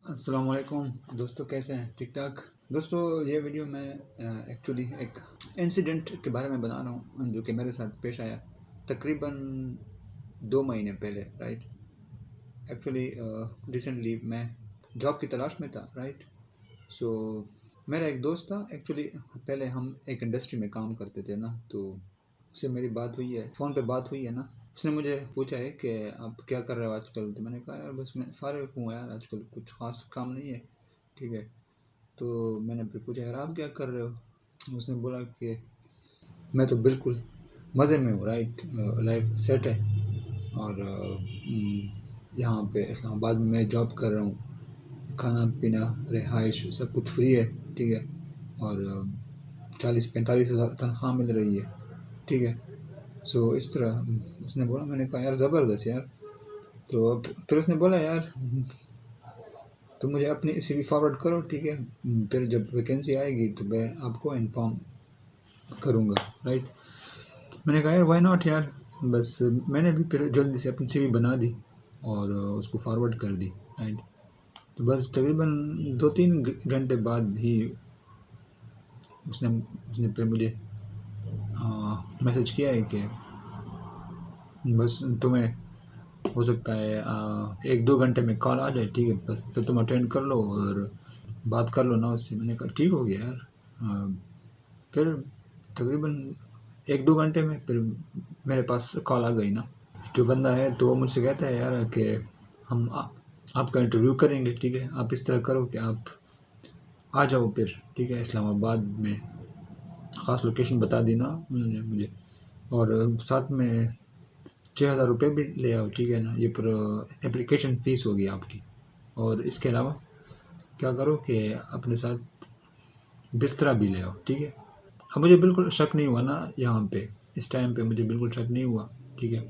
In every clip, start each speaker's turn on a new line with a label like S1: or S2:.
S1: السلام علیکم دوستو، کیسے ہیں؟ ٹھیک ٹھاک دوستو. یہ ویڈیو میں ایکچولی ایک انسیڈنٹ کے بارے میں بنا رہا ہوں جو کہ میرے ساتھ پیش آیا تقریباً 2 مہینے پہلے. رائٹ، ایکچولی ریسنٹلی میں جاب کی تلاش میں تھا. رائٹ، سو میرا ایک دوست تھا. ایکچولی پہلے ہم ایک انڈسٹری میں کام کرتے تھے نا، تو اس سے میری بات ہوئی ہے، فون پہ بات ہوئی ہے نا. اس نے مجھے پوچھا ہے کہ آپ کیا کر رہے ہو آج کل. تو میں نے کہا یار بس میں فارغ ہوں یار، آج کل کچھ خاص کام نہیں ہے. ٹھیک ہے، تو میں نے پھر پوچھا یار آپ کیا کر رہے ہو. اس نے بولا کہ میں تو بالکل مزے میں ہوں. رائٹ، لائف سیٹ ہے اور یہاں پہ اسلام آباد میں جاب کر رہا ہوں، کھانا پینا رہائش سب کچھ فری ہے. ٹھیک ہے، اور 40-45 ہزار تنخواہ مل رہی ہے. ٹھیک ہے، سو اس طرح اس نے بولا. میں نے کہا یار زبردست یار. تو پھر اس نے بولا یار تو مجھے اپنی سی وی فارورڈ کرو. ٹھیک ہے، پھر جب ویکینسی آئے گی تو میں آپ کو انفارم کروں گا. رائٹ، میں نے کہا یار وائی ناٹ یار. بس میں نے بھی پھر جلدی سے اپنی سی وی بنا دی اور اس کو فارورڈ کر دی. رائٹ، تو بس تقریباً 2-3 گھنٹے بعد ہی اس نے پھر مجھے میسج کیا ہے کہ بس تمہیں ہو سکتا ہے 1-2 گھنٹے میں کال آ جائے. ٹھیک ہے، بس پھر تم اٹینڈ کر لو اور بات کر لو نا اس سے. میں نے کہا ٹھیک ہو گیا یار. پھر تقریباً 1-2 گھنٹے میں پھر میرے پاس کال آ گئی نا. جو بندہ ہے تو وہ مجھ سے کہتا ہے یار کہ ہم آپ کا انٹرویو کریں گے. ٹھیک ہے، آپ اس طرح کرو کہ آپ آ جاؤ پھر. ٹھیک ہے، اسلام آباد میں خاص لوکیشن بتا دی نا مجھے، اور ساتھ میں 6,000 روپے بھی لے آؤ. ٹھیک ہے نا، یہ پر اپلیکیشن فیس ہوگی آپ کی. اور اس کے علاوہ کیا کرو کہ اپنے ساتھ بستر بھی لے آؤ. ٹھیک ہے، اب مجھے بالکل شک نہیں ہوا نا یہاں پہ، اس ٹائم پہ مجھے بالکل شک نہیں ہوا. ٹھیک ہے،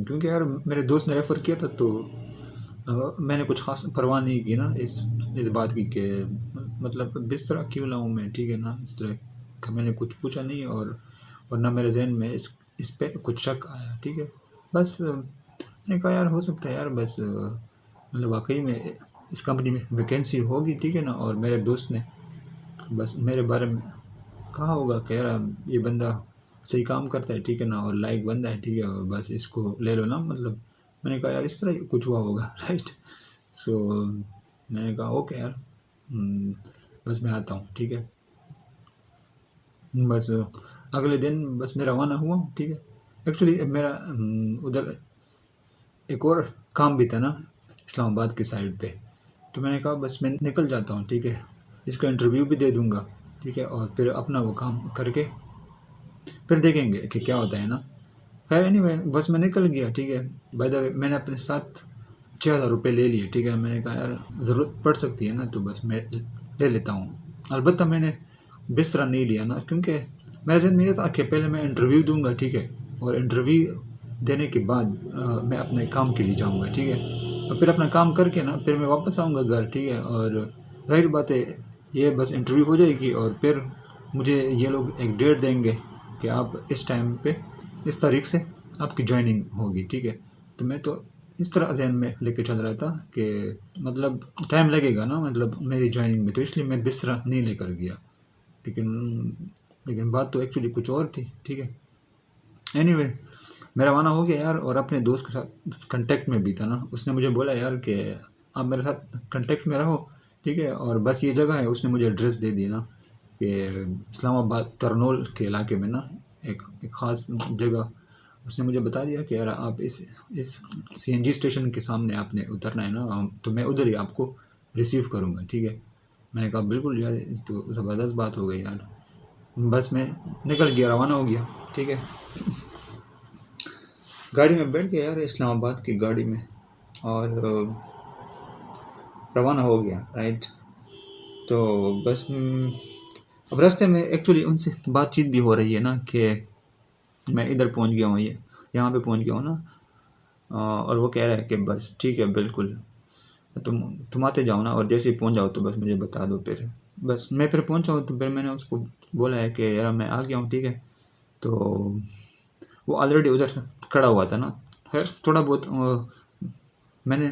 S1: کیونکہ یار میرے دوست نے ریفر کیا تھا تو میں نے کچھ خاص پرواہ نہیں کی نا اس بات کی کہ مطلب بستر کیوں لاؤں میں. ٹھیک ہے نا، اس طرح کا میں نے کچھ پوچھا نہیں اور نہ میرے ذہن میں اس پہ کچھ شک آیا. ٹھیک ہے، بس میں نے کہا یار ہو سکتا ہے یار، بس مطلب واقعی میں اس کمپنی میں ویکینسی ہوگی. ٹھیک ہے نا، اور میرے دوست نے بس میرے بارے میں کہا ہوگا کہ یار یہ بندہ صحیح کام کرتا ہے. ٹھیک ہے نا، اور لائق بندہ ہے. ٹھیک ہے، اور بس اس کو لے لو نا. مطلب میں نے کہا یار اس طرح کچھ ہوا ہوگا. رائٹ، سو میں نے کہا اوکے یار، بس میں آتا ہوں. ٹھیک ہے، بس اگلے دن بس میرا روانہ ہوا. ٹھیک ہے، ایکچولی میرا ادھر ایک اور کام بھی تھا نا اسلام آباد کی سائڈ پہ. تو میں نے کہا بس میں نکل جاتا ہوں. ٹھیک ہے، اس کا انٹرویو بھی دے دوں گا. ٹھیک ہے، اور پھر اپنا وہ کام کر کے پھر دیکھیں گے کہ کیا ہوتا ہے نا. خیر anyway بس میں نکل گیا. ٹھیک ہے، بائی دا وے میں نے اپنے ساتھ 6,000 روپے لے لیے. ٹھیک ہے، میں نے کہا یار ضرورت پڑ سکتی ہے نا، تو بس میں لے لیتا ہوں. البتہ میں نے بستر نہیں لیا نا، کیونکہ میرے ذہن میں یہ تھا کہ پہلے میں انٹرویو دوں گا. ٹھیک ہے، اور انٹرویو دینے کے بعد میں اپنے کام کے لیے جاؤں گا. ٹھیک ہے، اور پھر اپنا کام کر کے نا پھر میں واپس آؤں گا گھر. ٹھیک ہے، اور ظاہر بات ہے یہ بس انٹرویو ہو جائے گی اور پھر مجھے یہ لوگ ایک ڈیٹ دیں گے کہ آپ اس ٹائم پہ اس تاریخ سے آپ کی جوائننگ ہوگی. ٹھیک ہے، تو میں تو اس طرح ذہن میں لے کے چل رہا تھا کہ مطلب ٹائم لگے گا نا مطلب میری جوائننگ میں، تو اس لیے میں بستر نہیں لے کر گیا. لیکن بات تو ایکچولی کچھ اور تھی. ٹھیک ہے، اینی وے میں روانہ ہو گیا یار، اور اپنے دوست کے ساتھ کنٹیکٹ میں بھی تھا نا. اس نے مجھے بولا یار کہ آپ میرے ساتھ کنٹیکٹ میں رہو. ٹھیک ہے، اور بس یہ جگہ ہے، اس نے مجھے ایڈریس دے دی نا کہ اسلام آباد ترنول کے علاقے میں نا ایک خاص جگہ. اس نے مجھے بتا دیا کہ یار آپ اس سی این جی اسٹیشن کے سامنے آپ نے اترنا ہے نا، تو میں ادھر ہی آپ کو ریسیو کروں گا. ٹھیک ہے، میں نے کہا بالکل یار تو زبردست بات ہو گئی یار. بس میں نکل گیا، روانہ ہو گیا. ٹھیک ہے، گاڑی میں بیٹھ گیا یار، اسلام آباد کی گاڑی میں، اور روانہ ہو گیا. رائٹ، تو بس اب راستے میں ایکچولی ان سے بات چیت بھی ہو رہی ہے نا کہ میں ادھر پہنچ گیا ہوں، یہاں پہ پہنچ گیا ہوں نا. اور وہ کہہ رہا ہے کہ بس ٹھیک ہے بالکل تم آتے جاؤ نا، اور جیسے ہی پہنچ جاؤ تو بس مجھے بتا دو. پھر بس میں پھر پہنچا ہوں تو پھر میں نے اس کو بولا ہے کہ یار میں آ گیا ہوں. ٹھیک ہے، تو وہ آلریڈی ادھر کھڑا ہوا تھا نا. خیر تھوڑا بہت میں نے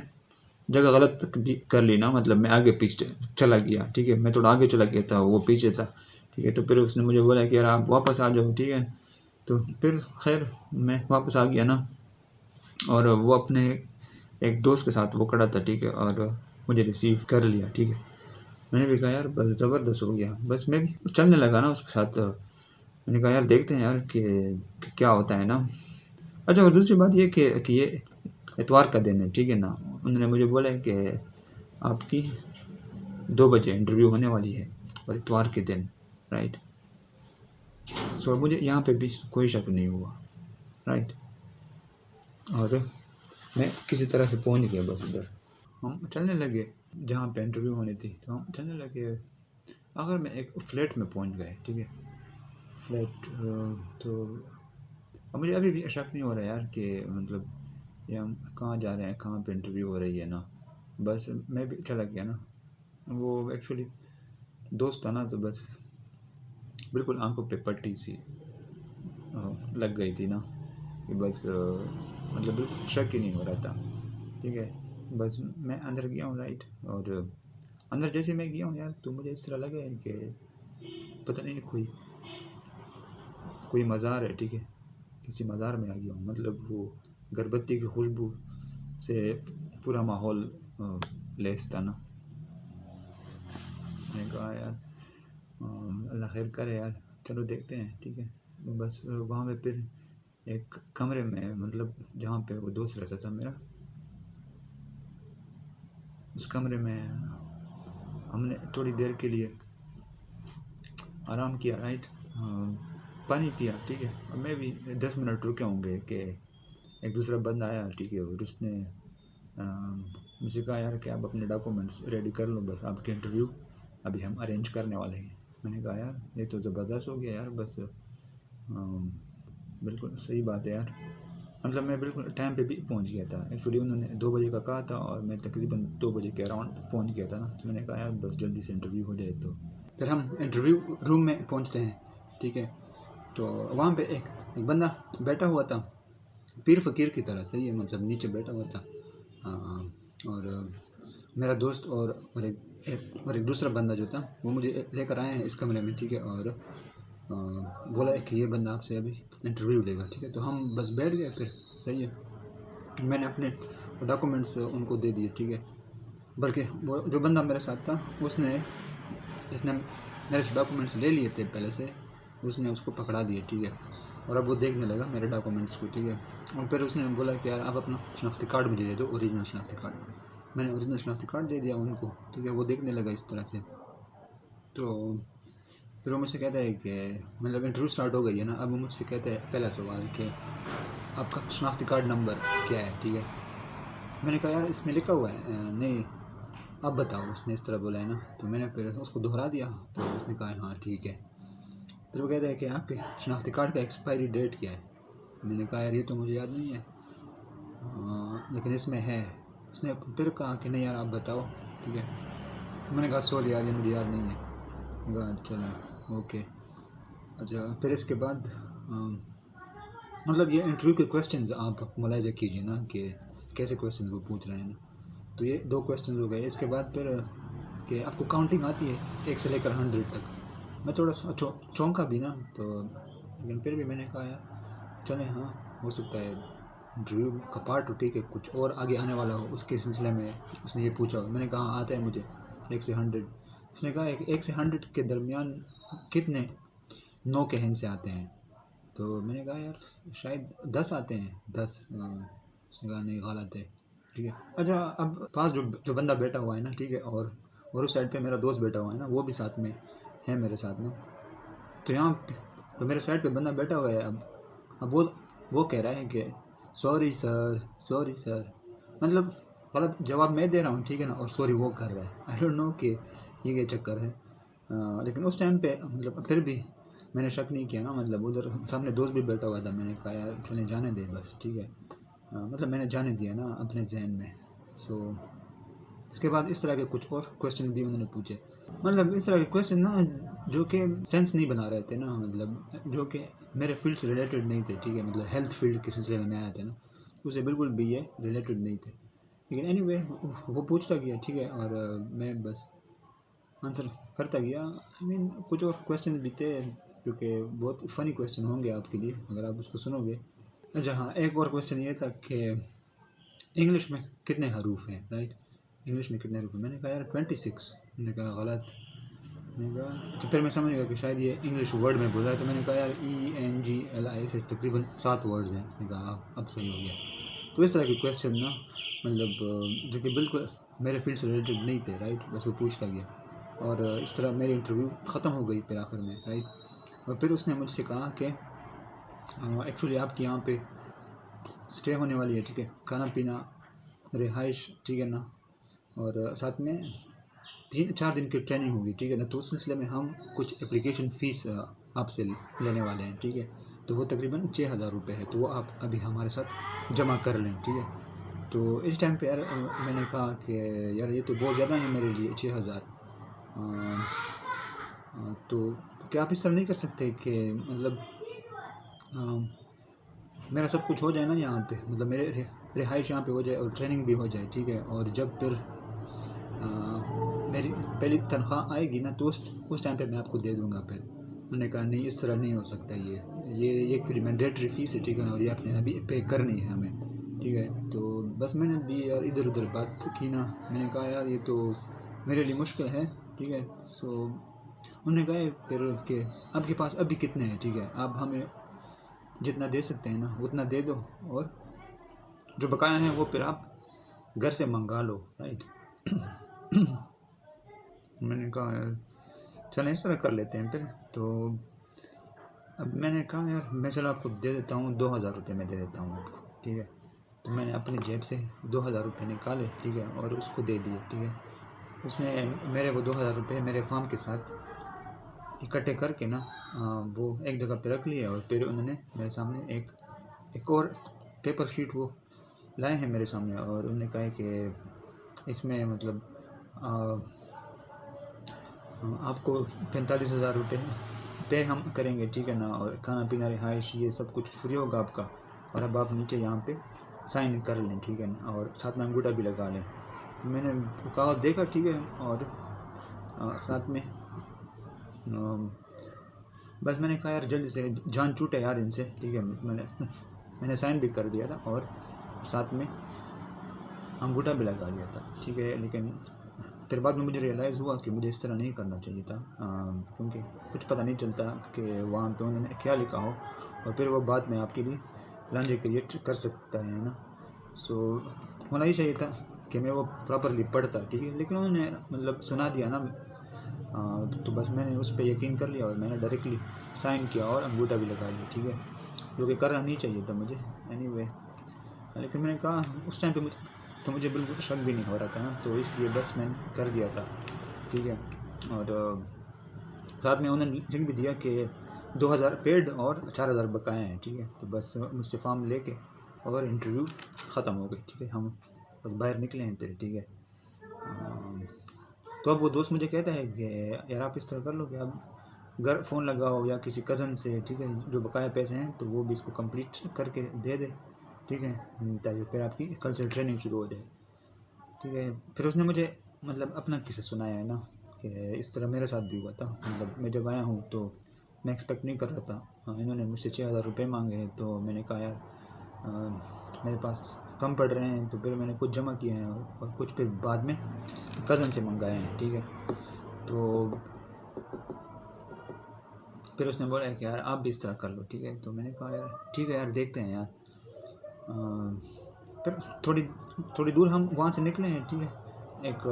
S1: جگہ غلط بھی کر لی نا، مطلب میں آگے پیچھے چلا گیا، ٹھیک ہے، میں تھوڑا آگے چلا گیا تھا، وہ پیچھے تھا، ٹھیک ہے، تو پھر اس نے مجھے بولا کہ یار آپ واپس آ جاؤ، ٹھیک ہے، تو پھر خیر میں واپس آ گیا نا، اور وہ اپنے ایک دوست کے ساتھ وہ کھڑا تھا، ٹھیک ہے، اور مجھے ریسیو کر لیا، ٹھیک ہے، میں نے بھی کہا یار بس زبردست ہو گیا، بس میں بھی چلنے لگا نا اس کے ساتھ، میں نے کہا یار دیکھتے ہیں یار کہ کیا ہوتا ہے نا۔ اچھا، اور دوسری بات یہ کہ یہ اتوار کا دن ہے، ٹھیک ہے نا، انہوں نے مجھے بولا کہ آپ کی 2 بجے انٹرویو ہونے والی ہے، اور اتوار کے دن، رائٹ، سو مجھے یہاں پہ بھی کوئی شک نہیں ہوا، رائٹ، اور میں کسی طرح سے پہنچ گیا بس ادھر، ہم چلنے لگے جہاں پہ انٹرویو ہونی تھی، تو ہم چلنے لگے، آخر میں ایک فلیٹ میں پہنچ گئے، ٹھیک ہے، فلیٹ، تو اب مجھے ابھی بھی شک نہیں ہو رہا یار کہ مطلب یہ ہم کہاں جا رہے ہیں، کہاں پہ انٹرویو ہو رہی ہے نا، بس میں بھی چلا گیا نا، وہ ایکچولی دوست تھا نا، تو بس بالکل آنکھوں پہ پٹی سی لگ گئی تھی نا، کہ بس مطلب بالکل شک ہی نہیں ہو رہا تھا، ٹھیک ہے، بس میں اندر گیا ہوں، رائٹ، اور اندر جیسے میں گیا ہوں یار، تو مجھے اس طرح لگا ہے کہ پتہ نہیں کوئی مزار ہے، ٹھیک ہے، کسی مزار میں آ گیا ہوں، مطلب وہ گھر بتی کی خوشبو سے پورا ماحول لیس تھا نا، میں نے کہا یار اللہ خیر کرے یار، چلو دیکھتے ہیں، ٹھیک ہے، بس وہاں پہ پھر ایک کمرے میں، مطلب جہاں پہ وہ دوست رہتا تھا میرا، اس کمرے میں ہم نے تھوڑی دیر کے لیے آرام کیا، رائٹ، پانی پیا، ٹھیک ہے، اور میں بھی 10 منٹ رکے ہوں گے کہ ایک دوسرا بندہ آیا، ٹھیک ہے، اور اس نے مجھے کہا یار کہ آپ اپنے ڈاکومنٹس ریڈی کر لو، بس آپ کے انٹرویو ابھی ہم ارینج کرنے والے ہیں۔ میں نے کہا یار یہ تو زبردست ہو گیا یار، بس بالکل صحیح بات ہے یار، مطلب میں بالکل ٹائم پہ بھی پہنچ گیا تھا، ایکچولی انہوں نے 2 بجے کا کہا تھا، اور میں تقریباً 2 بجے کے اراؤنڈ پہنچ گیا تھا نا، تو میں نے کہا یار بس جلدی سے انٹرویو ہو جائے، تو پھر ہم انٹرویو روم میں پہنچتے ہیں، ٹھیک ہے، تو وہاں پہ ایک بندہ بیٹھا ہوا تھا، پیر فقیر کی طرح، صحیح ہے، مطلب نیچے بیٹھا ہوا تھا، اور میرا دوست اور ایک دوسرا بندہ جو تھا وہ مجھے لے کر آئے ہیں اس کمرے میں، ٹھیک ہے، اور بولا ہے کہ یہ بندہ آپ سے ابھی انٹرویو لے گا، ٹھیک ہے، تو ہم بس بیٹھ گئے، پھر صحیح ہے، میں نے اپنے ڈاکومنٹس ان کو دے دیے، ٹھیک ہے، بلکہ وہ جو بندہ میرے ساتھ تھا جس نے میرے سے ڈاکومنٹس لے لیے تھے پہلے سے، اس نے اس کو پکڑا دیا، ٹھیک ہے، اور اب وہ دیکھنے لگا میرے ڈاکومنٹس کو، ٹھیک ہے، اور پھر اس نے بولا کہ یار آپ اپنا شناختی کارڈ مجھے دے دو، اوریجنل شناختی کارڈ، میں نے اوریجنل شناختی کارڈ دے دیا ان کو، ٹھیک ہے، وہ دیکھنے لگا اس طرح سے، تو پھر وہ مجھ سے کہتا ہے کہ مطلب انٹرویو اسٹارٹ ہو گئی ہے نا، اب وہ مجھ سے کہتا ہے پہلا سوال کہ آپ کا شناختی کارڈ نمبر کیا ہے، ٹھیک ہے، میں نے کہا یار اس میں لکھا ہوا ہے، نہیں اب بتاؤ، اس نے اس طرح بولا ہے نا، تو میں نے پھر اس کو دہرا دیا، تو اس نے کہا ہاں ٹھیک ہے، پھر وہ کہتا ہے کہ آپ کے شناختی کارڈ کا ایکسپائری ڈیٹ کیا ہے، میں نے کہا یار یہ تو مجھے یاد نہیں ہے، لیکن اس میں ہے، اس نے پھر کہا کہ نہیں یار آپ بتاؤ، ٹھیک ہے، میں نے کہا سوری یار یہ مجھے یاد نہیں ہے، میں نے کہا چلو اوکے، اچھا، پھر اس کے بعد مطلب یہ انٹرویو کے کویسچنز آپ ملاحظہ کیجیے نا کہ کیسے کویسچنز وہ پوچھ رہے ہیں نا، تو یہ 2 کویسچنز ہو گئے، اس کے بعد پھر کہ آپ کو کاؤنٹنگ آتی ہے 1 سے لے کر 100 تک، میں تھوڑا سا چونکا بھی نا، تو لیکن پھر بھی میں نے کہا یار چلیں، ہاں ہو سکتا ہے انٹرویو کا پارٹ ہو، ٹھیک ہے، کچھ اور آگے آنے والا ہو، اس کے سلسلے میں اس نے یہ پوچھا ہو، میں نے کہا آتا ہے مجھے 1 سے 100، اس نے کہا 1 سے 100 کے درمیان کتنے نو کے ہین سے آتے ہیں، تو میں نے کہا یار شاید 10 آتے ہیں، 10، اس نے کہا نہیں غلط ہے، ٹھیک ہے، اچھا، اب پاس جو بندہ بیٹھا ہوا ہے نا، ٹھیک ہے، اور اس سائڈ پہ میرا دوست بیٹھا ہوا ہے نا، وہ بھی ساتھ میں ہے میرے ساتھ نا، تو یہاں تو میرے سائڈ پہ بندہ بیٹھا ہوا ہے، اب وہ کہہ رہا ہے کہ سوری سر، مطلب غلط جواب میں دے رہا ہوں، ٹھیک ہے نا، اور سوری وہ کر رہا ہے، آئی ڈونٹ نو کہ یہ کیا چکر ہے، لیکن اس ٹائم پہ مطلب پھر بھی میں نے شک نہیں کیا نا، مطلب ادھر سامنے دوست بھی بیٹھا ہوا تھا، میں نے کہا یار چلیں جانے دیں بس، ٹھیک ہے، مطلب میں نے جانے دیا نا اپنے ذہن میں، سو اس کے بعد اس طرح کے کچھ اور کویسچن بھی انہوں نے پوچھے، مطلب اس طرح کے کویسچن نا جو کہ سینس نہیں بنا رہے تھے نا، مطلب جو کہ میرے فیلڈ سے ریلیٹڈ نہیں تھے، ٹھیک ہے، مطلب ہیلتھ فیلڈ کے سلسلے میں آیا تھے نا، اسے بالکل بھی یہ ریلیٹڈ نہیں تھے، لیکن اینی وے وہ پوچھتا گیا ٹھیک ہے، اور میں بس آنسر کرتا گیا. آئی مین کچھ اور کویشچن بھی تھے جو کہ بہت فنی کویشچن ہوں گے آپ کے لیے اگر آپ اس کو سنو گے. اچھا ہاں، ایک اور کویشچن یہ تھا کہ انگلش میں کتنے حروف ہیں، رائٹ؟ انگلش میں کتنے حروف ہیں؟ میں نے کہا یار 26. میں نے کہا غلط. میں نے کہا اچھا، پھر میں سمجھ گیا کہ شاید یہ انگلش ورڈ میں بولا ہے، تو میں نے کہا یار ENGLI سے تقریباً 7 ورڈز ہیں. اس نے کہا اب صحیح ہو گیا. تو اس طرح کے کویشچن نا مطلب جو کہ بالکل میرے فیلڈ سے ریلیٹڈ نہیں تھے، رائٹ؟ بس وہ پوچھتا گیا اور اس طرح میری انٹرویو ختم ہو گئی پھر آخر میں، رائٹ؟ اور پھر اس نے مجھ سے کہا کہ ایکچولی آپ کے یہاں پہ اسٹے ہونے والی ہے، ٹھیک ہے، کھانا پینا رہائش، ٹھیک ہے نا، اور ساتھ میں 3-4 دن کی ٹریننگ ہوگی، ٹھیک ہے نا. تو اس سلسلے میں ہم کچھ اپلیکیشن فیس آپ سے لینے والے ہیں، ٹھیک ہے. تو وہ تقریباً 6,000 روپے ہے، تو وہ آپ ابھی ہمارے ساتھ جمع کر لیں، ٹھیک ہے. تو اس ٹائم پہ یار میں نے کہا کہ یار یہ تو بہت زیادہ ہے میرے لیے 6,000. تو کیا آپ اس طرح نہیں کر سکتے کہ مطلب میرا سب کچھ ہو جائے نا یہاں پہ، مطلب میرے رہائش یہاں پہ ہو جائے اور ٹریننگ بھی ہو جائے، ٹھیک ہے. اور جب پھر میری پہلی تنخواہ آئے گی نا تو اس ٹائم پہ میں آپ کو دے دوں گا. پھر میں نے کہا نہیں، اس طرح نہیں ہو سکتا، یہ ایک پھر مینڈیٹری فیس ہے، ٹھیک ہے نا، اور یہ آپ نے ابھی پے کرنی ہے ہمیں، ٹھیک ہے. تو بس میں نے بھی یار ادھر ادھر بات کی نا. میں نے کہا یار یہ تو میرے لیے مشکل ہے، ٹھیک ہے. سو انہوں نے کہا پھر کہ آپ کے پاس ابھی کتنے ہیں، ٹھیک ہے، آپ ہمیں جتنا دے سکتے ہیں نا اتنا دے دو، اور جو بقایا ہیں وہ پھر آپ گھر سے منگا لو، رائٹ؟ میں نے کہا یار چلیں اس طرح کر لیتے ہیں پھر. تو اب میں نے کہا یار میں چلو آپ کو دے دیتا ہوں 2,000 روپے میں دے دیتا ہوں آپ کو، ٹھیک ہے. تو میں نے اپنی جیب سے 2,000 روپے نکالے، ٹھیک ہے، اور اس کو دے دیے، ٹھیک ہے. اس نے میرے وہ 2,000 روپے میرے فارم کے ساتھ اکٹھے کر کے نا وہ ایک جگہ پہ رکھ لیے، اور پھر انہوں نے میرے سامنے ایک اور پیپر شیٹ وہ لائے ہیں میرے سامنے، اور انہوں نے کہا کہ اس میں مطلب آپ کو 45,000 روپے پے ہم کریں گے، ٹھیک ہے نا، اور کھانا پینا رہائش یہ سب کچھ فری ہوگا آپ کا، اور اب آپ نیچے یہاں پہ سائن کر لیں، ٹھیک ہے نا، اور ساتھ میں انگوٹھا بھی لگا لیں. میں نے کاغذ دیکھا، ٹھیک ہے، اور ساتھ میں بس میں نے کہا یار جلدی سے جان چھوٹے یار ان سے، ٹھیک ہے. میں نے سائن بھی کر دیا تھا اور ساتھ میں انگوٹھا بھی لگا لیا تھا، ٹھیک ہے. لیکن پھر بعد میں مجھے ریئلائز ہوا کہ مجھے اس طرح نہیں کرنا چاہیے تھا، کیونکہ کچھ پتہ نہیں چلتا کہ وہاں پہ انہوں نے کیا لکھا ہو، اور پھر وہ بعد میں آپ کے لیے لانجے کریٹ کر سکتا ہے نا. سو ہونا ہی چاہیے تھا کہ میں وہ پراپرلی پڑھتا، ٹھیک ہے. لیکن انہوں نے مطلب سنا دیا نا، تو بس میں نے اس پہ یقین کر لیا اور میں نے ڈائریکٹلی سائن کیا اور انگوٹھا بھی لگا لیا، ٹھیک ہے، جو کہ کرنا نہیں چاہیے تھا مجھے اینی وے. لیکن میں نے کہا اس ٹائم پہ تو مجھے بالکل شک بھی نہیں ہو رہا تھا نا، تو اس لیے بس میں نے کر دیا تھا، ٹھیک ہے. اور ساتھ میں انہوں نے لکھ بھی دیا کہ 2,000 پیڈ اور 4,000 بقایا ہیں، ٹھیک ہے. تو بس مجھ سے فارم لے کے اور انٹرویو ختم ہو گئی، ٹھیک ہے. ہم بس باہر نکلے ہیں پھر، ٹھیک ہے. تو اب وہ دوست مجھے کہتا ہے کہ یار آپ اس طرح کر لو کہ اب گھر فون لگاؤ یا کسی کزن سے، ٹھیک ہے، جو بقایا پیسے ہیں تو وہ بھی اس کو کمپلیٹ کر کے دے دے، ٹھیک ہے، تاکہ پھر آپ کی کل سے ٹریننگ شروع ہو جائے، ٹھیک ہے. پھر اس نے مجھے مطلب اپنا قصہ سنایا ہے نا کہ اس طرح میرے ساتھ بھی ہوا تھا. مطلب میں جب آیا ہوں تو میں ایکسپیکٹ نہیں کر رہا تھا. انہوں نے مجھ سے 6,000 روپے مانگے ہیں، تو میں نے کہا یار میرے پاس کم پڑ رہے ہیں، تو پھر میں نے کچھ جمع کیے ہیں اور کچھ پھر بعد میں کزن سے منگائے ہیں، ٹھیک ہے. تو پھر اس نے بولا کہ یار آپ بھی اس طرح کر لو، ٹھیک ہے. تو میں نے کہا یار ٹھیک ہے یار دیکھتے ہیں یار. پھر تھوڑی دور ہم وہاں سے نکلے ہیں، ٹھیک ہے. ایک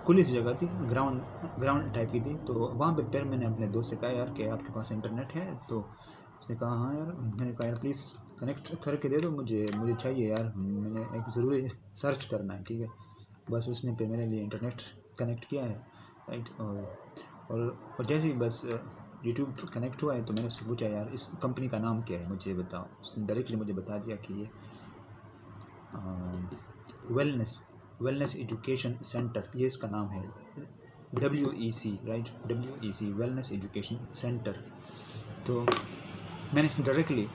S1: کھلی سی جگہ تھی، گراؤنڈ ٹائپ کی تھی. تو وہاں پہ پھر میں نے اپنے دوست سے کہا یار کہ آپ کے پاس انٹرنیٹ ہے؟ تو اس نے کہا ہاں یار. میں نے کہا یار پلیز کنیکٹ کر کے دے دو مجھے چاہیے یار، میں نے ایک ضروری سرچ کرنا ہے، ٹھیک ہے. بس اس نے پھر میرے لیے انٹرنیٹ کنیکٹ کیا ہے، رائٹ. اور جیسے ہی بس یوٹیوب کنیکٹ ہوا ہے تو میں نے اس سے پوچھا یار اس کمپنی کا نام کیا ہے مجھے بتاؤ. اس نے ڈائریکٹلی مجھے بتا دیا کہ یہ ویلنس ایجوکیشن سینٹر، یہ اس کا نام ہے، WEC، right, WEC wellness education centre. تو میں نے ڈائریکٹلی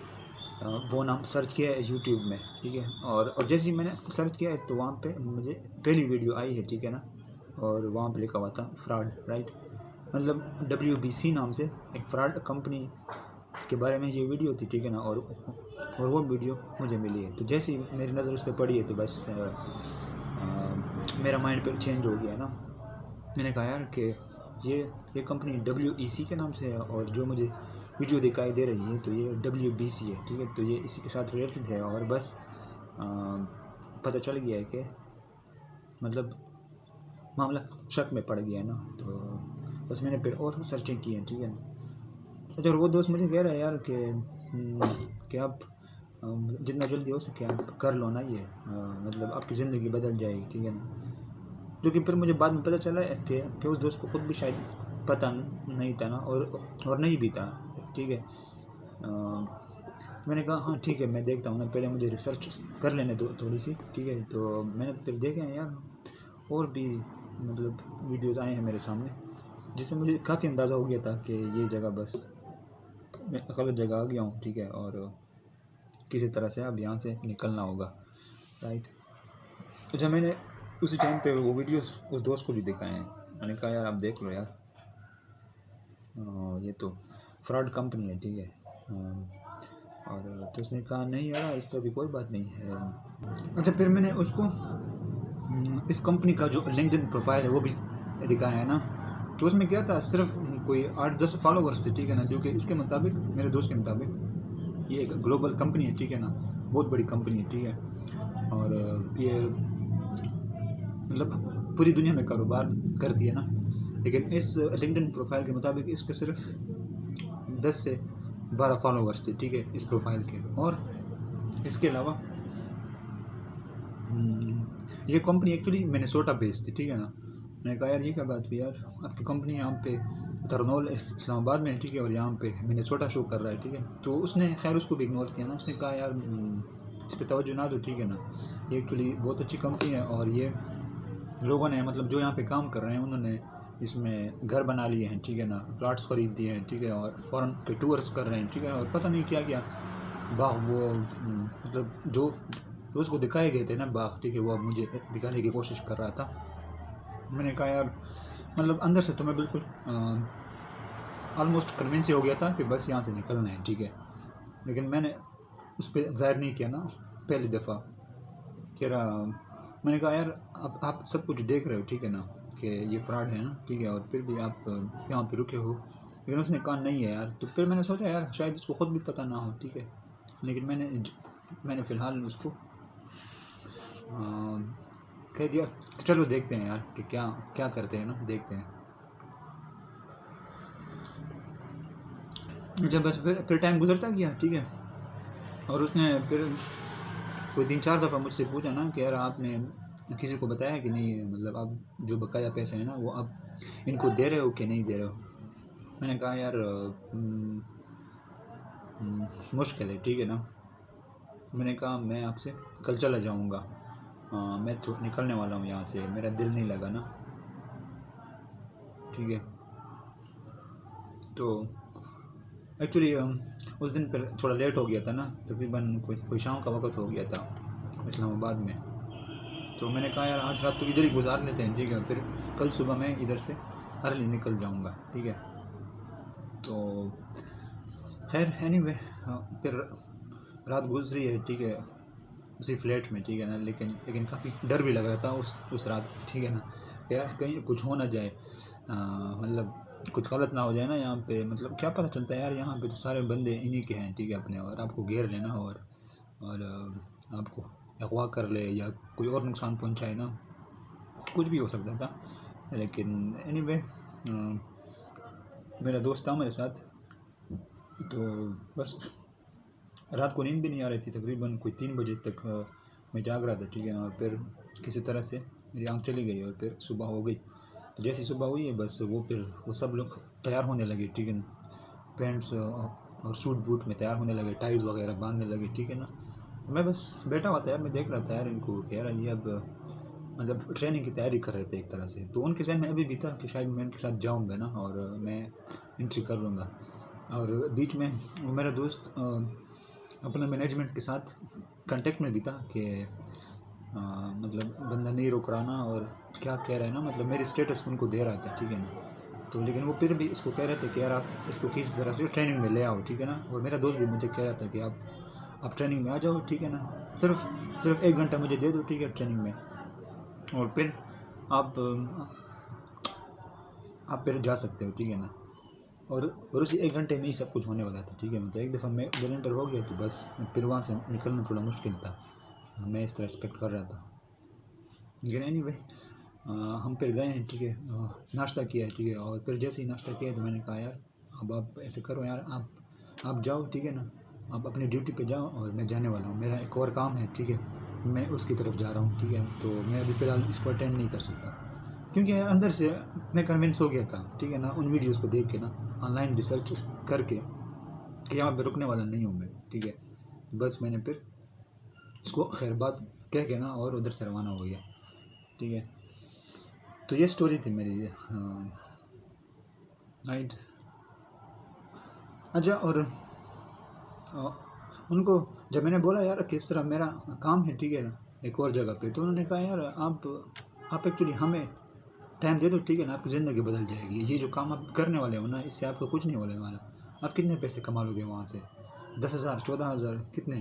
S1: وہ نام سرچ کیا ہے یوٹیوب میں، ٹھیک ہے، اور جیسے ہی میں نے سرچ کیا ہے تو وہاں پہ مجھے پہلی ویڈیو آئی ہے، ٹھیک ہے نا، اور وہاں پہ لکھا ہوا تھا فراڈ، رائٹ، مطلب WBC نام سے ایک فراڈ کمپنی کے بارے میں یہ ویڈیو تھی، ٹھیک ہے نا، اور وہ ویڈیو مجھے ملی ہے، تو جیسے ہی میری نظر اس پہ پڑی ہے تو بس میرا مائنڈ پہ چینج ہو گیا ہے نا. میں نے کہا یار کہ یہ کمپنی WEC کے نام سے ہے، اور جو مجھے ویڈیو دکھائی دے رہی ہے تو یہ WBC ہے، ٹھیک ہے، تو یہ اسی کے ساتھ ریلیٹڈ ہے، اور بس پتہ چل گیا ہے کہ مطلب معاملہ شک میں پڑ گیا ہے نا. تو بس میں نے پھر اور سرچنگ کی ہے، ٹھیک ہے نا. اچھا، وہ دوست مجھے کہہ رہا ہے یار کہ آپ جتنا جلدی ہو سکے آپ کر لو نا، یہ مطلب آپ کی زندگی بدل جائے گی، ٹھیک ہے نا. کیونکہ پھر مجھے بعد میں پتہ چلا ہے کہ اس دوست کو خود بھی شاید پتہ نہیں تھا نا، اور نہیں بھی تھا، ٹھیک ہے. میں نے کہا ہاں ٹھیک ہے، میں دیکھتا ہوں نا، پہلے مجھے ریسرچ کر لینے دو تھوڑی سی، ٹھیک ہے. تو میں نے پھر دیکھا ہے یار اور بھی مطلب ویڈیوز آئے ہیں میرے سامنے، جس سے مجھے کافی اندازہ ہو گیا تھا کہ یہ جگہ بس میں غلط جگہ آ گیا ہوں، ٹھیک ہے، اور کسی طرح سے اب یہاں سے نکلنا ہوگا، رائٹ. اچھا، میں نے اسی ٹائم پہ وہ ویڈیوز اس دوست کو بھی دکھائے ہیں. میں نے کہا یار آپ دیکھ لو یار، یہ تو فراڈ کمپنی ہے، ٹھیک ہے. اور تو اس نے کہا نہیں یار اس طرح کی کوئی بات نہیں ہے. اچھا، پھر میں نے اس کو اس کمپنی کا جو لنکڈن پروفائل ہے وہ بھی دکھایا ہے نا. تو اس میں کیا تھا، صرف کوئی 8-10 فالوورس تھے، ٹھیک ہے نا، جو کہ اس کے مطابق، میرے دوست کے مطابق، یہ ایک گلوبل کمپنی ہے، ٹھیک ہے نا، بہت بڑی کمپنی ہے، ٹھیک ہے. اور یہ مطلب پوری دنیا میں کاروبار کرتی ہے نا. لیکن اس لنکڈن پروفائل کے مطابق اس کے صرف 10 سے 12 فالوورس تھے، ٹھیک ہے، اس پروفائل کے. اور اس کے علاوہ یہ کمپنی ایکچولی منیسوٹا بیسڈ تھی، ٹھیک ہے نا. میں نے کہا یار یہ کیا بات ہوئی یار، آپ کی کمپنی یہاں پہ ترنول اسلام آباد میں ہے، ٹھیک ہے، اور یہاں پہ منیسوٹا شو کر رہا ہے، ٹھیک ہے. تو اس نے خیر اس کو بھی اگنور کیا نا. اس نے کہا یار اس پہ توجہ نہ دو، ٹھیک ہے نا، یہ ایکچولی بہت اچھی کمپنی ہے، اور یہ لوگوں نے مطلب جو یہاں پہ کام کر رہے ہیں انہوں نے اس میں گھر بنا لیے ہیں، ٹھیک ہے نا، پلاٹس خرید دیے ہیں، ٹھیک ہے، اور فورن کے ٹورس کر رہے ہیں، ٹھیک ہے، اور پتہ نہیں کیا کیا باغ وہ مطلب جو اس کو دکھائے گئے تھے نا باغ، ٹھیک ہے، وہ اب مجھے دکھانے کی کوشش کر رہا تھا. میں نے کہا یار مطلب اندر سے تو میں بالکل آلموسٹ کنونس ہی ہو گیا تھا کہ بس یہاں سے نکلنا ہے، ٹھیک ہے. لیکن میں نے اس پہ ظاہر نہیں کیا نا پہلی دفعہ کہ میں نے کہا یار آپ سب کچھ دیکھ رہے ہو، ٹھیک ہے نا، کہ یہ فراڈ ہے نا، ٹھیک ہے، اور پھر بھی آپ یہاں پہ رکے ہو. لیکن اس نے کہا نہیں ہے یار. تو پھر میں نے سوچا یار شاید اس کو خود بھی پتہ نہ ہو، ٹھیک ہے. لیکن میں نے فی الحال اس کو کہہ دیا چلو دیکھتے ہیں یار کہ کیا کرتے ہیں نا، دیکھتے ہیں. جب بس پھر ٹائم گزرتا گیا، ٹھیک ہے، اور اس نے پھر کوئی 3-4 دفعہ مجھ سے پوچھا نا کہ یار آپ نے کسی کو بتایا کہ نہیں، مطلب آپ جو بقایا پیسے ہیں نا وہ آپ ان کو دے رہے ہو کہ نہیں دے رہے ہو. میں نے کہا یار مشکل ہے، ٹھیک ہے نا. میں نے کہا میں آپ سے کل چلا جاؤں گا، میں تو نکلنے والا ہوں یہاں سے، میرا دل نہیں لگا نا، ٹھیک ہے. تو ایکچولی اس دن پھر تھوڑا لیٹ ہو گیا تھا نا، تقریباً کوئی شام کا وقت ہو گیا تھا اسلام آباد میں. تو میں نے کہا یار آج رات تو ادھر ہی گزار لیتے ہیں، ٹھیک ہے، پھر کل صبح میں ادھر سے ارلی نکل جاؤں گا، ٹھیک ہے. تو خیر اینی وے پھر رات گزری ہے، ٹھیک ہے، اسی فلیٹ میں، ٹھیک ہے نا. لیکن کافی ڈر بھی لگ رہا تھا اس رات، ٹھیک ہے نا، یار کہیں کچھ ہو نہ جائے، مطلب کچھ غلط نہ ہو جائے نا یہاں پہ. مطلب کیا پتہ چلتا ہے یار یہاں پہ تو سارے بندے انہی کے ہیں، ٹھیک ہے، اپنے، اور آپ کو گھیر لینا اور آپ کو اغوا کر لے یا کوئی اور نقصان پہنچائے نا، کچھ بھی ہو سکتا تھا. لیکن اینی وے میرا دوست تھا میرے ساتھ. تو بس رات کو نیند بھی نہیں آ رہی تھی، تقریباً کوئی 3 بجے تک میں جاگ رہا تھا، ٹھیک ہے نا. اور پھر کسی طرح سے میری آنکھ چلی گئی اور پھر صبح ہو گئی. تو جیسی صبح ہوئی ہے بس وہ سب لوگ تیار ہونے لگے، ٹھیک ہے نا، پینٹس اور سوٹ بوٹ میں تیار ہونے لگے، ٹائز وغیرہ باندھنے لگے، ٹھیک ہے نا. میں بس بیٹھا ہوا تھا یار، میں دیکھ رہا تھا یار ان کو کہ یار یہ اب مطلب ٹریننگ کی تیاری کر رہے تھے ایک طرح سے. تو ان کے ذہن میں ابھی بھی تھا کہ شاید میں ان کے ساتھ جاؤں گا نا اور میں انٹری کر لوں گا. اور بیچ میں وہ میرا دوست اپنا مینجمنٹ کے ساتھ کنٹیکٹ میں بھی تھا کہ مطلب بندہ نہیں روک رہا نا، اور کیا کہہ رہا ہے نا، مطلب میری اسٹیٹس ان کو دے رہا تھا، ٹھیک ہے نا. تو لیکن وہ پھر بھی اس کو کہہ رہے تھے کہ یار آپ اس کو کسی طرح سے ٹریننگ میں لے آؤ، ٹھیک ہے نا. اور میرا دوست بھی مجھے کہہ رہا تھا کہ آپ ٹریننگ میں آ جاؤ، ٹھیک ہے نا. صرف 1 گھنٹہ مجھے دے دو، ٹھیک ہے، ٹریننگ میں، اور پھر آپ پھر جا سکتے ہو، ٹھیک ہے نا. اور اسی 1 گھنٹے میں ہی سب کچھ ہونے والا تھا، ٹھیک ہے. مطلب ایک دفعہ میں والنٹر ہو گیا تو بس پھر وہاں سے نکلنا تھوڑا مشکل تھا. میں اس طرح ایکسپیکٹ کر رہا تھا. لیکن اینی وے ہم پھر گئے ہیں، ٹھیک ہے. ناشتہ کیا ہے، ٹھیک ہے. اور پھر جیسے ہی ناشتہ کیا تو میں نے کہا یار اب آپ ایسے کرو یار، آپ جاؤ، ٹھیک ہے نا. آپ اپنی ڈیوٹی پہ جاؤ اور میں جانے والا ہوں، میرا ایک اور کام ہے، ٹھیک ہے، میں اس کی طرف جا رہا ہوں، ٹھیک ہے. تو میں ابھی فی الحال اس کو اٹینڈ نہیں کر سکتا، کیونکہ اندر سے میں کنونس ہو گیا تھا، ٹھیک ہے نا، ان ویڈیوز کو دیکھ کے نا، آن لائن ریسرچ کر کے کہ یہاں پہ رکنے والا نہیں ہوں میں، ٹھیک ہے. بس میں نے پھر اس کو خیر بات کہہ کے نا اور ادھر سے روانہ ہو گیا، ٹھیک ہے. تو یہ سٹوری تھی میری رائٹ. اچھا، اور ان کو جب میں نے بولا یار کس طرح میرا کام ہے، ٹھیک ہے، ایک اور جگہ پہ، تو انہوں نے کہا یار آپ ایکچولی ہمیں ٹائم دے دو، ٹھیک ہے نا، آپ کی زندگی بدل جائے گی. یہ جو کام آپ کرنے والے ہو نا، اس سے آپ کو کچھ نہیں ہونے والا. آپ کتنے پیسے کما لو گے وہاں سے؟ 10,000 14,000 کتنے؟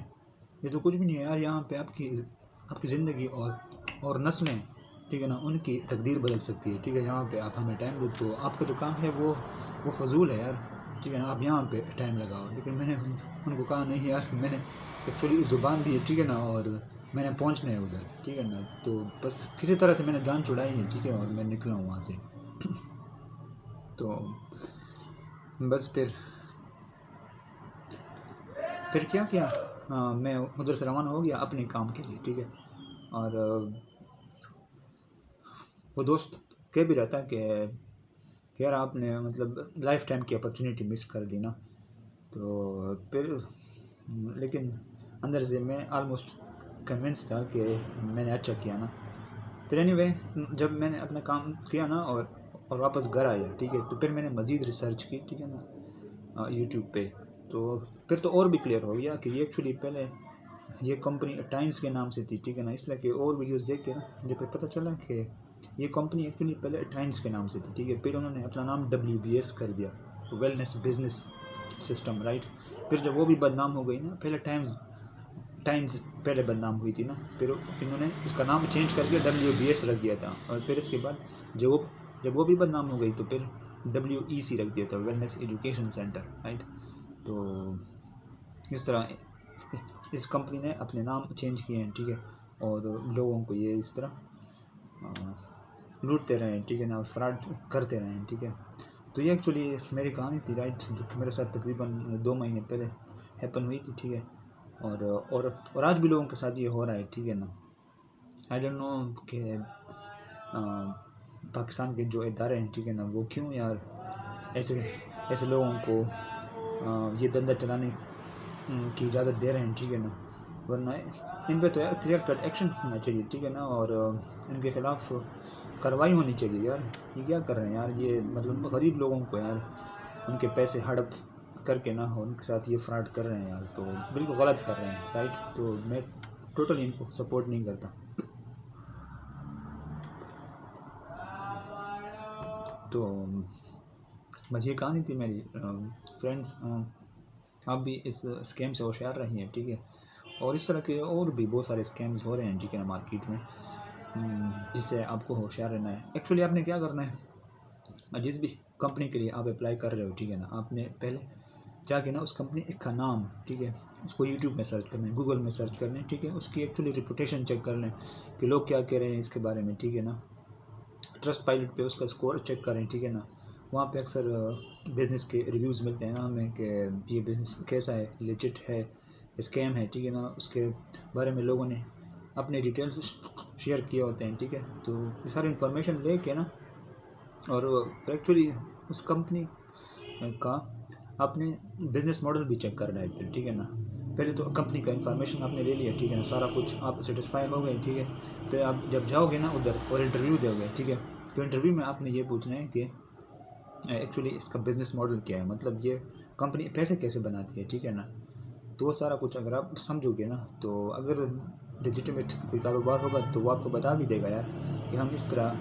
S1: یہ تو کچھ بھی نہیں ہے یار. یہاں پہ آپ کی زندگی اور نسلیں، ٹھیک ہے نا، ان کی تقدیر بدل سکتی ہے، ٹھیک ہے. یہاں پہ آپ ہمیں ٹائم دو تو آپ کا جو کام ہے وہ فضول ہے یار، ٹھیک ہے نا. آپ یہاں پہ ٹائم لگاؤ. لیکن میں نے ان کو کہا نہیں یار، میں نے ایکچولی زبان دی ہے، ٹھیک ہے نا، اور میں نے پہنچنا ہے ادھر، ٹھیک ہے نا. تو بس کسی طرح سے میں نے جان چھڑائی ہے، ٹھیک ہے، اور میں نکلا ہوں وہاں سے. تو بس پھر کیا میں ادھر سے روانہ ہو گیا اپنے کام کے لیے، ٹھیک ہے. اور وہ دوست کہہ بھی رہتا کہ یار آپ نے مطلب لائف ٹائم کی اپرچونیٹی مس کر دی نا. تو پھر لیکن اندر سے میں آلموسٹ کنونس تھا کہ میں نے اچھا کیا نا. پھر اینی وے جب میں نے اپنا کام کیا نا اور واپس گھر آیا، ٹھیک ہے، تو پھر میں نے مزید ریسرچ کی، ٹھیک ہے نا، یوٹیوب پہ. تو پھر تو اور بھی کلیئر ہو گیا کہ یہ ایکچولی پہلے یہ کمپنی ٹائمز کے نام سے تھی، ٹھیک ہے نا. اس طرح کے اور ویڈیوز دیکھ کے نا مجھے پھر پتہ چلا کہ یہ کمپنی ایکچولی پہلے ٹائمز کے نام سے تھی، ٹھیک ہے. پھر انہوں نے اپنا نام WBS کر دیا، ویلنس بزنس سسٹم، رائٹ. پھر جب وہ بھی بدنام ہو گئی نا، پہلے ٹائمز پہلے بدنام ہوئی تھی نا، پھر انہوں نے اس کا نام چینج کر کے WBS رکھ دیا تھا. اور پھر اس کے بعد جب وہ بھی بدنام ہو گئی تو پھر WEC رکھ دیا تھا، ویلنس ایجوکیشن سینٹر، رائٹ. تو اس طرح اس کمپنی نے اپنے نام چینج کیے ہیں، ٹھیک ہے، اور لوگوں کو یہ اس طرح لوٹتے رہے ہیں، ٹھیک ہے نا، اور فراڈ کرتے رہے ہیں، ٹھیک ہے. تو یہ ایکچولی میری کہانی تھی، رائٹ، جو کہ میرے ساتھ تقریباً 2 مہینے پہلے ہیپن ہوئی تھی، ٹھیک ہے. اور آج بھی لوگوں کے ساتھ یہ ہو رہا ہے، ٹھیک ہے نا. آئی ڈونٹ نو کہ پاکستان کے جو ادارے ہیں، ٹھیک ہے نا، وہ کیوں یار ایسے لوگوں کو یہ دھندا چلانے کی اجازت دے رہے ہیں، ٹھیک ہے نا. ورنہ ان پہ تو یار کلیئر کٹ ایکشن ہونا چاہیے، ٹھیک ہے نا، اور ان کے خلاف کارروائی ہونی چاہیے یار. یہ کیا کر رہے ہیں یار، یہ مطلب غریب لوگوں کو یار ان کے پیسے ہڑپ کر کے نا ان کے ساتھ یہ فراڈ کر رہے ہیں یار. تو بالکل غلط کر رہے ہیں، رائٹ. تو میں ٹوٹلی ان کو سپورٹ نہیں کرتا. تو بس یہ کہانی تھی میری. فرینڈس، آپ بھی اس اسکیم سے ہوشیار رہی ہیں، ٹھیک ہے. اور اس طرح کے اور بھی بہت سارے اسکیمز ہو رہے ہیں، ٹھیک ہے نا، مارکیٹ میں، جس سے آپ کو ہوشیار رہنا ہے. ایکچولی آپ نے کیا کرنا ہے، جس بھی کمپنی کے لیے آپ اپلائی کر رہے ہو، ٹھیک ہے نا، آپ نے پہلے جا کے نا اس کمپنی کا نام، ٹھیک ہے، اس کو یوٹیوب میں سرچ کرنا ہے، گوگل میں سرچ کرنا ہے، ٹھیک ہے. اس کی ایکچولی ریپوٹیشن چیک کر لیں کہ لوگ کیا کہہ رہے ہیں اس کے بارے میں، ٹھیک ہے نا. ٹرسٹ پائلٹ پہ اس کا اسکور چیک کریں، ٹھیک ہے نا. وہاں پہ اکثر بزنس کے ریویوز ملتے ہیں نا ہمیں کہ یہ بزنس کیسا ہے، لیجٹ ہے، اسکیم ہے، ٹھیک ہے نا. اس کے بارے میں لوگوں نے اپنے ڈیٹیلز شیئر کیے ہوتے ہیں، ٹھیک ہے. تو یہ ساری انفارمیشن لے کے نا، اور ایکچولی اس کمپنی کا اپنے بزنس ماڈل بھی چیک کرنا ہے پھر، ٹھیک ہے نا. پہلے تو کمپنی کا انفارمیشن آپ نے لے لیا، ٹھیک ہے نا، سارا کچھ آپ سیٹسفائی ہو گئے، ٹھیک ہے. پھر آپ جب جاؤ گے نا ادھر اور انٹرویو دو گے، ٹھیک ہے، تو انٹرویو میں آپ نے یہ پوچھنا ہے کہ ایکچولی اس کا بزنس ماڈل کیا ہے، مطلب یہ کمپنی پیسے کیسے بناتی ہے، ٹھیک ہے نا. تو وہ سارا کچھ اگر آپ سمجھو گے نا، تو اگر لیجیٹمیٹ کوئی کاروبار ہوگا تو وہ آپ کو بتا بھی دے گا یار کہ ہم اس طرح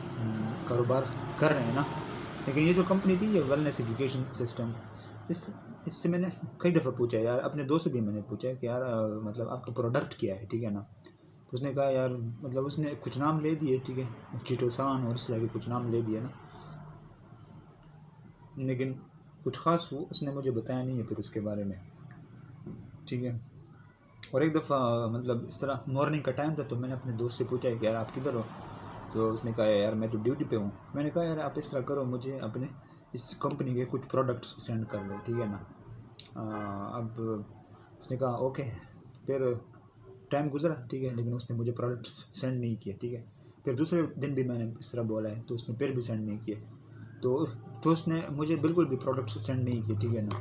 S1: کاروبار کر رہے ہیں نا. لیکن یہ جو کمپنی تھی، یہ ویلنس ایجوکیشن سسٹم، اس سے میں نے کئی دفعہ پوچھا یار، اپنے دوست سے بھی میں نے پوچھا کہ یار مطلب آپ کا پروڈکٹ کیا ہے، ٹھیک ہے نا. تو اس نے کہا یار مطلب اس نے کچھ نام لے دیے، ٹھیک ہے، چیٹوسان اور اس طرح کے کچھ نام لے دیے نا، لیکن کچھ خاص وہ اس نے مجھے بتایا نہیں ہے پھر اس کے بارے میں، ٹھیک ہے. اور ایک دفعہ مطلب اس طرح مارننگ کا ٹائم تھا، تو میں نے اپنے دوست سے پوچھا کہ یار آپ کدھر ہو؟ تو اس نے کہا یار میں تو ڈیوٹی پہ ہوں. میں نے کہا یار آپ اس طرح کرو، مجھے اپنے اس کمپنی کے کچھ پروڈکٹس سینڈ کر دو، ٹھیک ہے نا. اب اس نے کہا اوکے. پھر ٹائم گزرا، ٹھیک ہے، لیکن اس نے مجھے پروڈکٹس سینڈ نہیں کیے، ٹھیک ہے. پھر دوسرے دن بھی میں نے اس طرح بولا ہے، تو اس نے پھر بھی سینڈ نہیں کیے. تو اس نے مجھے بالکل بھی پروڈکٹس سینڈ نہیں کیے، ٹھیک ہے نا.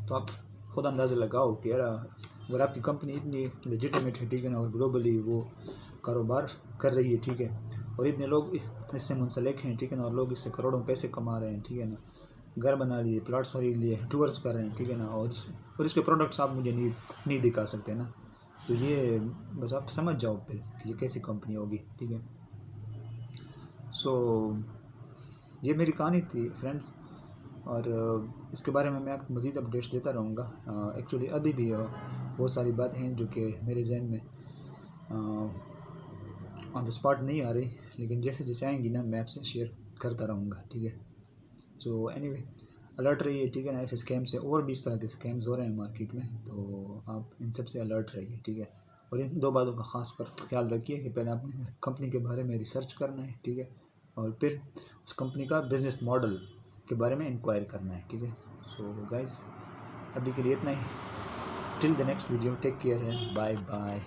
S1: تو آپ خود اندازہ لگاؤ کہ یار اگر آپ کی کمپنی اتنی لیجیٹمیٹ ہے، ٹھیک ہے نا، اور گلوبلی وہ کاروبار کر رہی ہے، ٹھیک ہے، اور اتنے لوگ اس سے منسلک ہیں، ٹھیک ہے نا، اور لوگ اس سے کروڑوں پیسے کما رہے ہیں، ٹھیک ہے نا، گھر بنا لیے، پلاٹس خرید لیے، ٹورس کر رہے ہیں، ٹھیک ہے نا، اور اس کے پروڈکٹس آپ مجھے نہیں دکھا سکتے نا. تو یہ بس آپ سمجھ جاؤ پھر کہ یہ کیسی کمپنی ہوگی، ٹھیک ہے. سو یہ میری کہانی تھی فرینڈس، اور اس کے بارے میں آپ کو مزید اپڈیٹس دیتا رہوں گا. ایکچولی ابھی بھی بہت ساری باتیں ہیں جو کہ میرے ذہن میں آن دا اسپاٹ نہیں آ رہی، لیکن جیسے جیسے آئیں گی نا میں آپ سے شیئر کرتا رہوں گا، ٹھیک ہے. سو اینی وے الرٹ رہیے، ٹھیک ہے نا. ایسے اسکیم سے اور بھی اس طرح کے اسکیمز ہو رہے ہیں مارکیٹ میں، تو آپ ان سب سے الرٹ رہیے، ٹھیک ہے. اور ان 2 باتوں کا خاص کر خیال رکھیے کہ پہلے آپ نے کمپنی کے بارے میں ریسرچ کرنا ہے، ٹھیک ہے، اور پھر اس کمپنی کا بزنس ماڈل کے بارے میں انکوائر کرنا ہے، ٹھیک ہے. سو گائز ابھی کے لیے اتنا ہی. Till the next video, take care ہے، بائے بائے.